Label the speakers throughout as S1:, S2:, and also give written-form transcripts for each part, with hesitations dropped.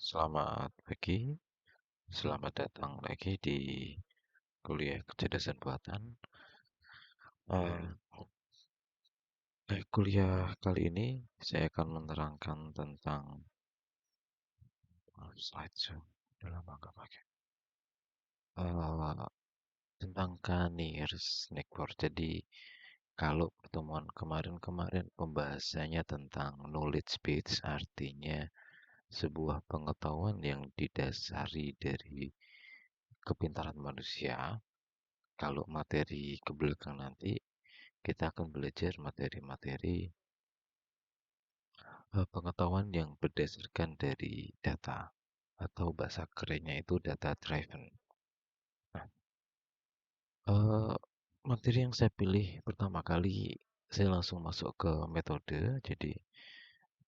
S1: Selamat pagi, selamat datang lagi di kuliah kecerdasan buatan. Eh, Kuliah kali ini saya akan menerangkan tentang slideshow. Udah lama nggak pakai. Eh, Tentang Kanir Snackboard. Jadi kalau pertemuan kemarin-kemarin pembahasannya tentang knowledge base, artinya sebuah pengetahuan yang didasari dari kepintaran manusia. Kalau materi ke belakang nanti kita akan belajar materi-materi pengetahuan yang berdasarkan dari data atau bahasa kerennya itu data driven. Nah, eh, materi yang saya pilih pertama kali saya langsung masuk ke metode. Jadi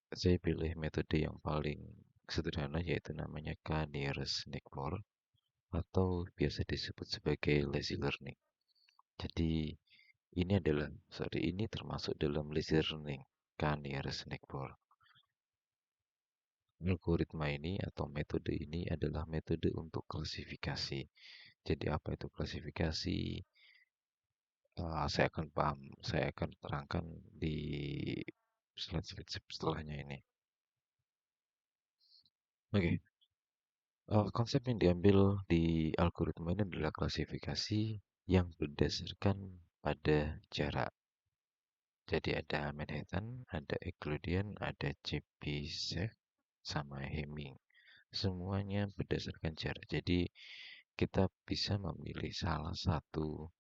S1: saya pilih metode yang paling sederhana yaitu namanya K-nearest neighbor atau biasa disebut sebagai lazy learning. Jadi ini termasuk dalam lazy learning K-nearest neighbor. Algoritma ini atau metode ini adalah metode untuk klasifikasi. Jadi apa itu klasifikasi? Saya akan terangkan di slide-slide setelahnya ini. Oke, konsep yang diambil di algoritma ini adalah klasifikasi yang berdasarkan pada jarak. Jadi ada Manhattan, ada Euclidean, ada Chebyshev, sama Hamming. Semuanya berdasarkan jarak. Jadi kita bisa memilih salah satu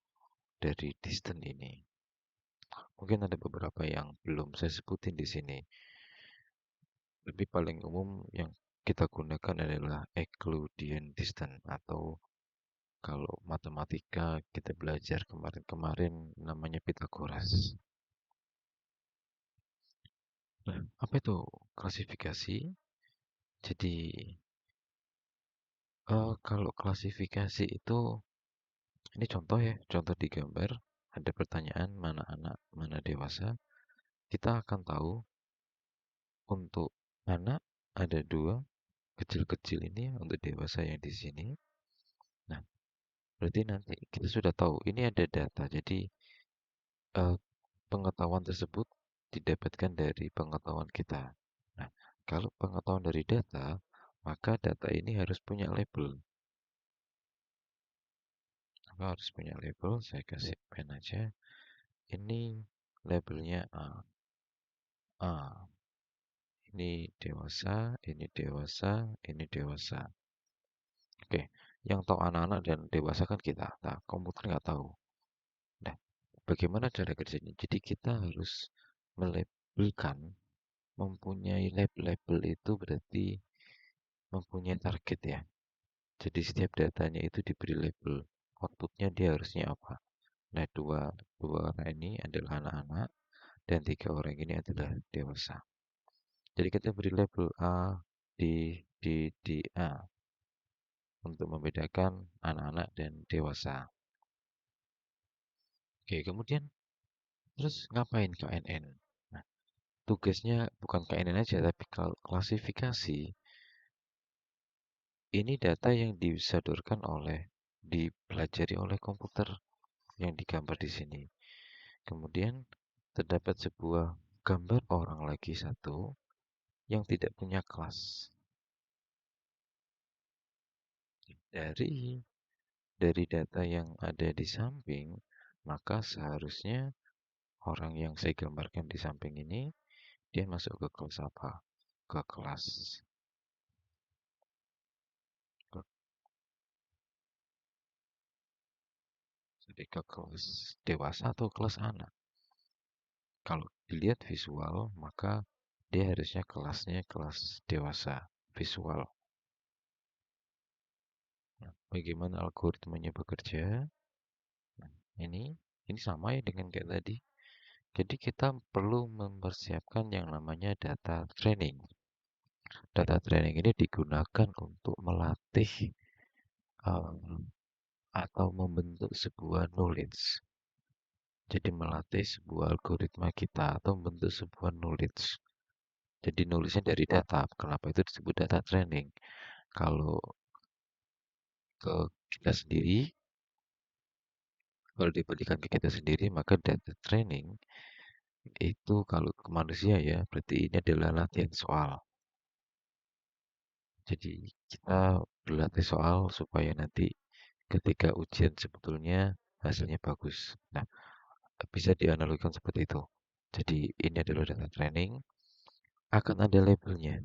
S1: dari distance ini. Mungkin ada beberapa yang belum saya sebutin di sini. Tapi paling umum yang kita gunakan adalah Euclidean distance atau kalau matematika kita belajar kemarin-kemarin namanya Pythagoras. Nah, apa itu klasifikasi? Jadi kalau klasifikasi itu ini contoh ya, contoh di gambar ada pertanyaan mana anak, mana dewasa. Kita akan tahu untuk anak ada dua, kecil-kecil ini untuk dewasa yang di sini. Nah, berarti nanti kita sudah tahu ini ada data. Jadi eh, pengetahuan tersebut didapatkan dari pengetahuan kita. Nah, kalau pengetahuan dari data, maka data ini harus punya label. Maka harus punya label. Saya kasih pen aja. Ini labelnya A. A. Ini dewasa, ini dewasa, ini dewasa. Oke, yang tahu anak-anak dan dewasa kan kita. Nah, komputer nggak tahu. Nah, bagaimana cara kerjanya? Jadi kita harus melabelkan, mempunyai label itu berarti mempunyai target ya. Jadi setiap datanya itu diberi label. Outputnya dia harusnya apa? Nah, dua orang ini adalah anak-anak dan tiga orang ini adalah dewasa. Jadi kita beri label A, D, D, A untuk membedakan anak-anak dan dewasa. Oke, kemudian terus ngapain KNN? Nah, tugasnya bukan KNN aja, tapi kalau klasifikasi, ini data yang dipelajari oleh komputer yang digambar di sini. Kemudian terdapat sebuah gambar orang lagi satu yang tidak punya kelas. Dari data yang ada di samping, maka seharusnya orang yang saya gambarkan di samping ini dia masuk ke kelas apa? Ke kelas ke, ke kelas dewasa atau kelas anak. Kalau dilihat visual, maka dia harusnya kelasnya kelas dewasa visual. Nah, bagaimana algoritmanya bekerja? Nah, ini sama ya dengan kayak tadi. Jadi kita perlu mempersiapkan yang namanya data training. Data training ini digunakan untuk melatih atau membentuk sebuah knowledge. Jadi melatih sebuah algoritma kita atau membentuk sebuah knowledge. Jadi nulisnya dari data. Kenapa itu disebut data training? Kalau ke kita sendiri, kalau diberikan ke kita sendiri, maka data training itu kalau ke manusia ya, berarti ini adalah latihan soal. Jadi kita berlatih soal supaya nanti ketika ujian sebetulnya hasilnya bagus. Nah, bisa dianalogikan seperti itu. Jadi ini adalah data training, akan ada labelnya.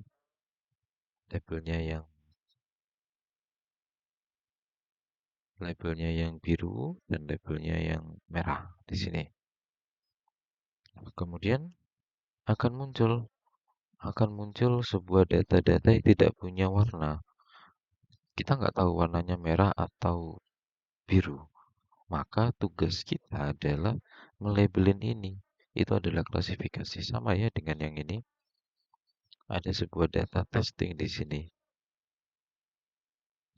S1: Labelnya yang biru dan labelnya yang merah di sini. Kemudian akan muncul sebuah data-data yang tidak punya warna. Kita nggak tahu warnanya merah atau biru. Maka tugas kita adalah melabelin ini. Itu adalah klasifikasi sama ya dengan yang ini. Ada sebuah data testing di sini.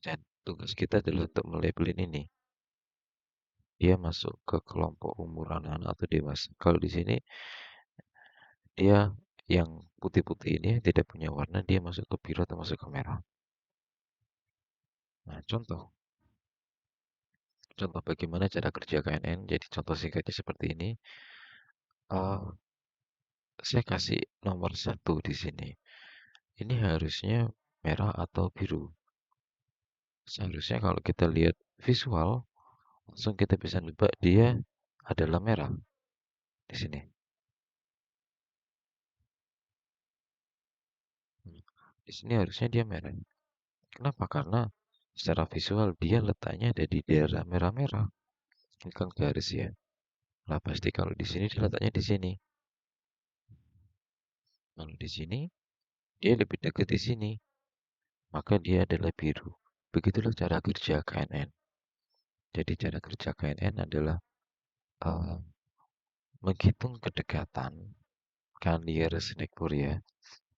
S1: Dan tugas kita adalah untuk melabelin ini. Dia masuk ke kelompok umur anak-anak atau dewasa. Kalau di sini dia yang putih-putih ini tidak punya warna, dia masuk ke biru atau masuk ke merah. Nah, contoh bagaimana cara kerja KNN. Jadi contoh singkatnya seperti ini. Uh, saya kasih nomor satu di sini. Ini harusnya merah atau biru. Seharusnya kalau kita lihat visual, langsung kita bisa nebak dia adalah merah di sini. Di sini harusnya dia merah. Kenapa? Karena secara visual dia letaknya ada di daerah merah-merah. Ini kan garis ya. Nah, pasti kalau di sini dia letaknya di sini. Kalau di sini dia lebih dekat di sini, maka dia adalah biru. Begitulah cara kerja KNN. Jadi cara kerja KNN adalah uh, menghitung kedekatan, kan nearest neighbor ya,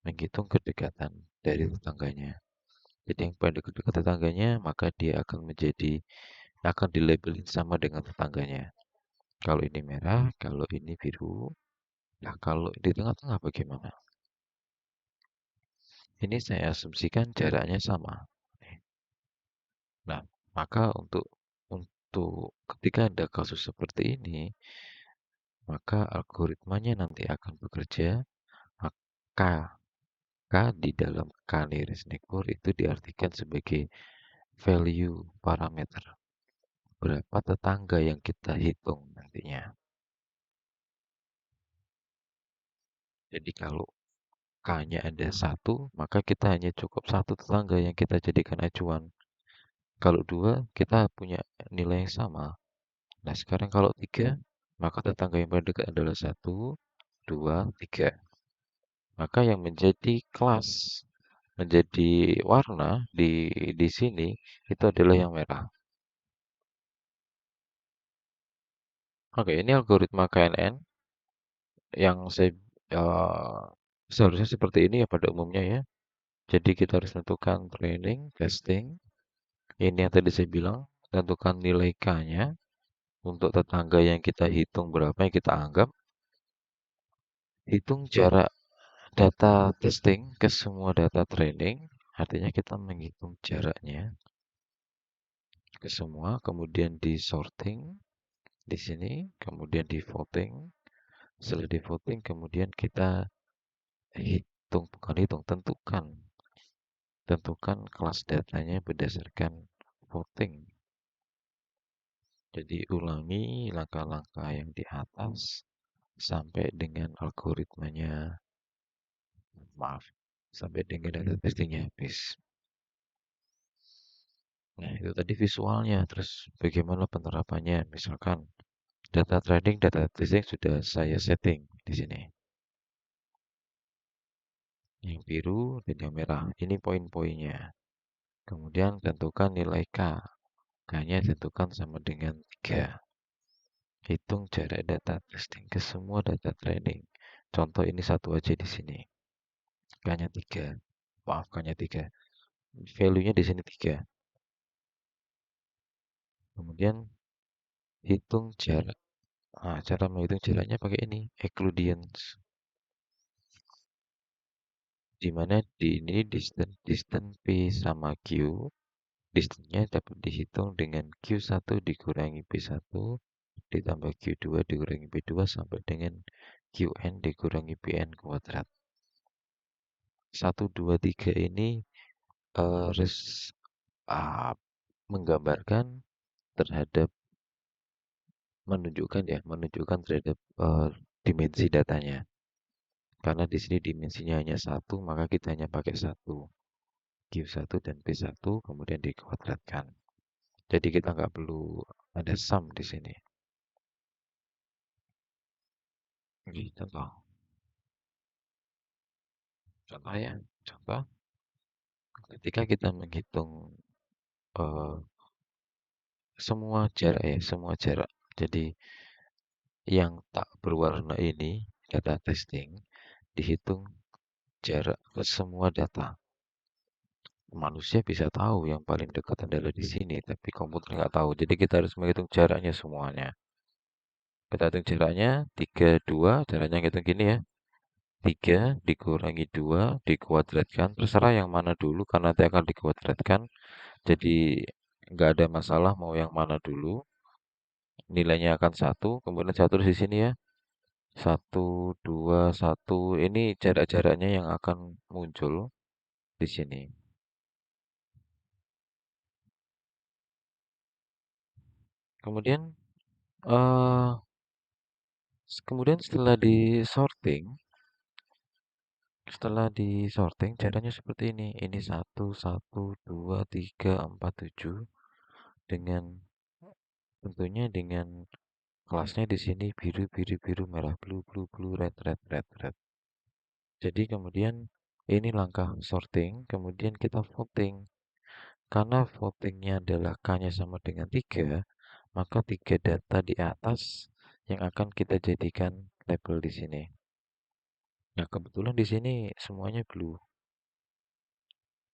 S1: menghitung kedekatan dari tetangganya. Jadi yang paling dekat tetangganya, maka dia akan dilabelin sama dengan tetangganya. Kalau ini merah, kalau ini biru. Nah, kalau di tengah-tengah bagaimana? Ini saya asumsikan jaraknya sama. Nah, maka untuk ketika ada kasus seperti ini, maka algoritmanya nanti akan bekerja. Maka K di dalam K nearest neighbor itu diartikan sebagai value parameter. Berapa tetangga yang kita hitung nantinya. Jadi kalau K-nya ada satu, maka kita hanya cukup satu tetangga yang kita jadikan acuan. Kalau dua, kita punya nilai yang sama. Nah, sekarang kalau tiga, maka tetangga yang paling dekat adalah satu, dua, tiga. Maka yang menjadi kelas, menjadi warna di sini itu adalah yang merah. Oke, ini algoritma KNN yang eh, seharusnya seperti ini ya pada umumnya ya. Jadi kita harus tentukan training, testing. Ini yang tadi saya bilang, tentukan nilai K-nya untuk tetangga yang kita hitung berapa yang kita anggap. Hitung jarak data testing ke semua data training. Artinya kita menghitung jaraknya ke semua, kemudian di sorting di sini, kemudian di voting. Setelah di voting, kemudian kita bukan hitung, tentukan kelas datanya berdasarkan voting. Jadi ulangi langkah-langkah yang di atas sampai dengan algoritmanya, maaf, sampai dengan data testingnya habis. Nah, itu tadi visualnya. Terus bagaimana penerapannya? Misalkan data trading, data testing sudah saya setting di sini. Yang biru dan yang merah. Ini poin-poinnya. Kemudian tentukan nilai K. K-nya tentukan sama dengan 3. Hitung jarak data testing ke semua data training. Contoh ini satu aja di sini. K-nya 3. Maaf, K-nya 3. Value-nya di sini 3. Kemudian hitung jarak. Nah, cara menghitung jaraknya pakai ini, Euclidean. di mana di ini distance P sama Q, distance-nya dapat dihitung dengan Q1 dikurangi P1 ditambah Q2 dikurangi P2 sampai dengan Qn dikurangi Pn kuadrat. 1, 2, 3 ini harus menggambarkan terhadap menunjukkan terhadap dimensi datanya. Karena di sini dimensinya hanya satu, maka kita hanya pakai satu. Q1 dan P1 kemudian dikuadratkan. Jadi kita nggak perlu ada sum di sini. Oke, contoh. Contoh ya. Contoh. Ketika kita menghitung uh, semua jarak. Jadi yang tak berwarna ini data testing dihitung jarak ke semua data. Manusia bisa tahu yang paling dekat adalah di sini, tapi komputer nggak tahu. Jadi kita harus menghitung jaraknya semuanya. Kita hitung jaraknya 3, 2, caranya hitung gini ya. 3 dikurangi 2 dikuadratkan. Terserah yang mana dulu karena nanti akan dikuadratkan. Jadi nggak ada masalah mau yang mana dulu. Nilainya akan 1, kemudian 1 di sini ya. 1, 2, 1. Ini jarak-jaraknya yang akan muncul di sini. Kemudian eh kemudian setelah di sorting caranya seperti ini. Ini 1, 1, 2, 3, 4, 7 dengan tentunya dengan kelasnya di sini biru, biru, biru, merah, blue, blue, blue, red, red, red, red. Jadi kemudian ini langkah sorting, kemudian kita voting. Karena votingnya adalah K-nya sama dengan 3, maka 3 data di atas yang akan kita jadikan label di sini. Nah, kebetulan di sini semuanya blue.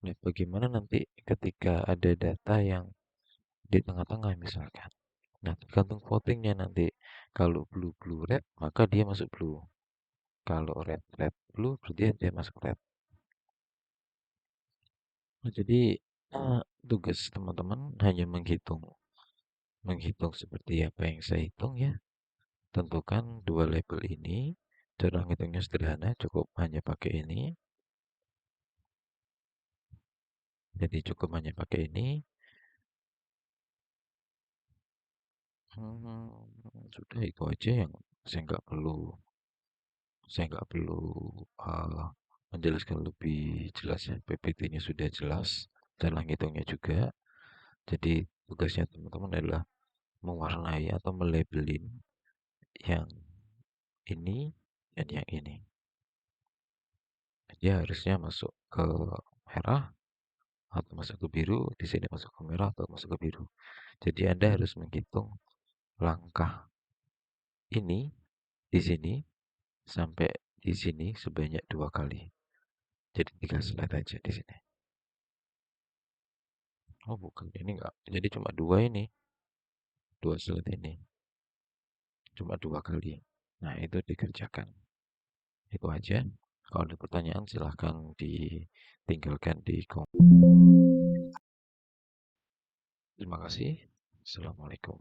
S1: Nah, bagaimana nanti ketika ada data yang di tengah-tengah misalkan. Nah, tergantung votingnya nanti. Kalau blue, blue, red, maka dia masuk blue. Kalau red, red, blue, berarti dia masuk red. Nah, jadi tugas teman-teman hanya menghitung seperti apa yang saya hitung ya. Tentukan dua label ini. Cara ngitungnya sederhana, cukup hanya pakai ini. Jadi cukup hanya pakai ini. Sudah itu aja yang saya nggak perlu menjelaskan lebih jelas ya. PPT-nya sudah jelas, cara ngitungnya juga. Jadi tugasnya teman-teman adalah mewarnai atau melabelin yang ini dan yang ini. Dia harusnya masuk ke merah atau masuk ke biru, di sini masuk ke merah atau masuk ke biru. Jadi Anda harus menghitung langkah ini di sini sampai di sini sebanyak 2 kali. Jadi 3 slide aja di sini. Oh bukan, ini enggak. Jadi cuma 2 ini. 2 slide ini. Cuma 2 kali. Nah itu dikerjakan. Itu aja. Kalau ada pertanyaan silahkan ditinggalkan di kolom. Terima kasih. Assalamualaikum.